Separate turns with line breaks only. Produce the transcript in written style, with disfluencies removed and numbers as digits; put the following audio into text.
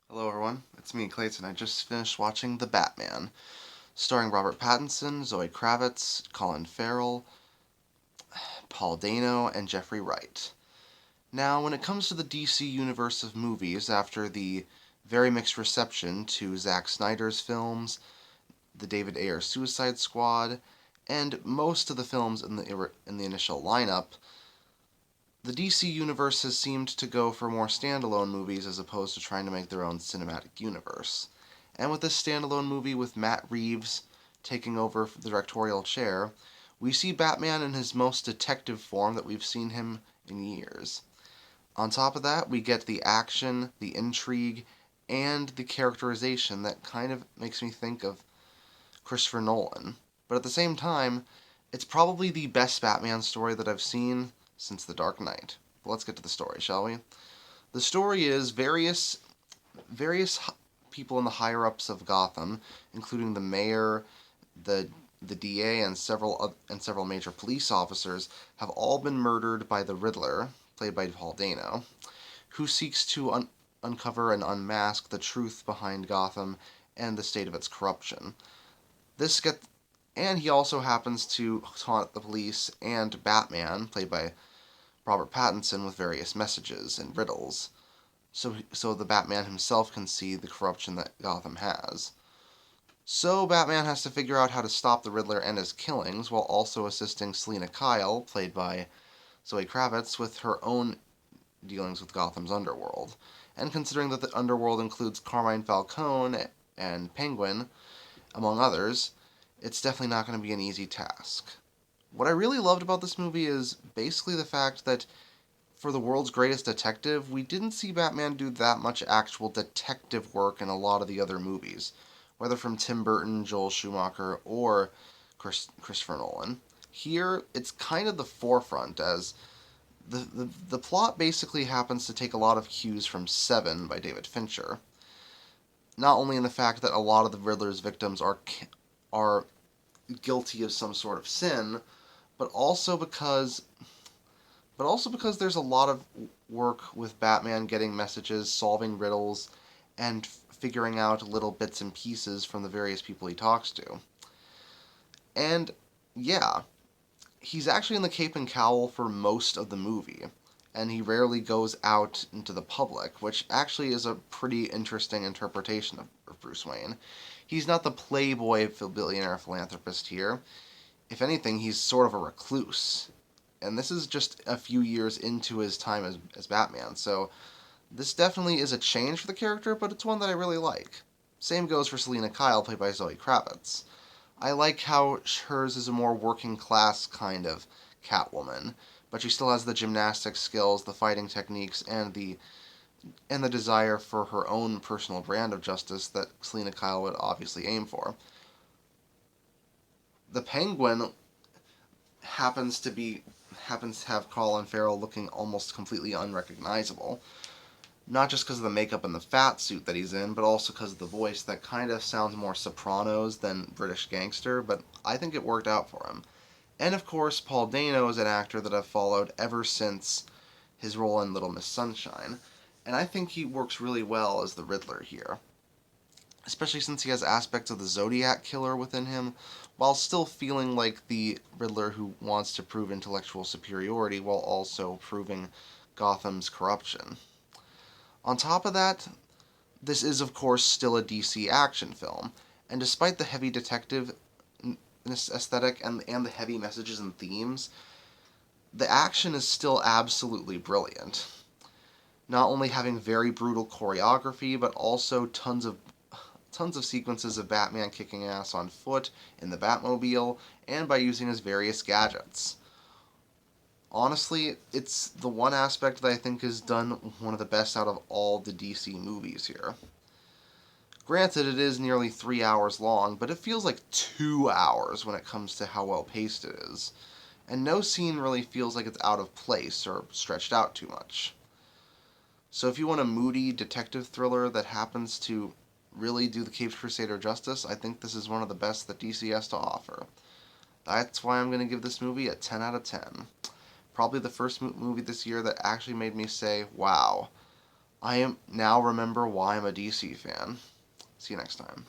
Hello everyone, it's me, Clayton. I just finished watching The Batman, starring Robert Pattinson, Zoe Kravitz, Colin Farrell, Paul Dano, and Jeffrey Wright. Now, when it comes to the DC universe of movies, after the very mixed reception to Zack Snyder's films, the David Ayer Suicide Squad, and most of the films in the initial lineup, the DC universe has seemed to go for more standalone movies as opposed to trying to make their own cinematic universe. And with this standalone movie with Matt Reeves taking over the directorial chair, we see Batman in his most detective form that we've seen him in years. On top of that, we get the action, the intrigue, and the characterization that kind of makes me think of Christopher Nolan. But at the same time, it's probably the best Batman story that I've seen since The Dark Knight. But let's get to the story, shall we? The story is various people in the higher ups of Gotham, including the mayor, the DA, and several major police officers, have all been murdered by the Riddler, played by Paul Dano, who seeks to uncover and unmask the truth behind Gotham and the state of its corruption. This get and he also happens to taunt the police and Batman, played by Robert Pattinson, with various messages and riddles, so the Batman himself can see the corruption that Gotham has. So Batman has to figure out how to stop the Riddler and his killings, while also assisting Selina Kyle, played by Zoe Kravitz, with her own dealings with Gotham's underworld. And considering that the underworld includes Carmine Falcone and Penguin, among others, it's definitely not going to be an easy task. What I really loved about this movie is basically the fact that for the world's greatest detective, we didn't see Batman do that much actual detective work in a lot of the other movies, whether from Tim Burton, Joel Schumacher, or Christopher Nolan. Here, it's kind of the forefront, as the plot basically happens to take a lot of cues from Seven by David Fincher. Not only in the fact that a lot of the Riddler's victims are guilty of some sort of sin, but also because there's a lot of work with Batman getting messages, solving riddles, and figuring out little bits and pieces from the various people he talks to. And yeah, he's actually in the cape and cowl for most of the movie, and he rarely goes out into the public, which actually is a pretty interesting interpretation of Bruce Wayne. He's not the playboy billionaire philanthropist here. If anything, he's sort of a recluse. And this is just a few years into his time as Batman, so this definitely is a change for the character, but it's one that I really like. Same goes for Selina Kyle, played by Zoe Kravitz. I like how hers is a more working class kind of Catwoman, but she still has the gymnastic skills, the fighting techniques, and the desire for her own personal brand of justice that Selina Kyle would obviously aim for. The Penguin happens to have Colin Farrell looking almost completely unrecognizable. Not just because of the makeup and the fat suit that he's in, but also because of the voice that kind of sounds more Sopranos than British gangster, but I think it worked out for him. And of course, Paul Dano is an actor that I've followed ever since his role in Little Miss Sunshine, and I think he works really well as the Riddler here, especially since he has aspects of the Zodiac Killer within him, while still feeling like the Riddler who wants to prove intellectual superiority while also proving Gotham's corruption. On top of that, this is, of course, still a DC action film, and despite the heavy detective aesthetic and the heavy messages and themes, the action is still absolutely brilliant. Not only having very brutal choreography, but also tons of sequences of Batman kicking ass on foot in the Batmobile and by using his various gadgets. Honestly, it's the one aspect that I think is done one of the best out of all the DC movies here. Granted, it is nearly 3 hours long, but it feels like 2 hours when it comes to how well paced it is. And no scene really feels like it's out of place or stretched out too much. So if you want a moody detective thriller that happens to really do the Caped Crusader justice, I think this is one of the best that DC has to offer. That's why I'm going to give this movie a 10 out of 10. Probably the first movie this year that actually made me say, wow, I am now remember why I'm a DC fan. See you next time.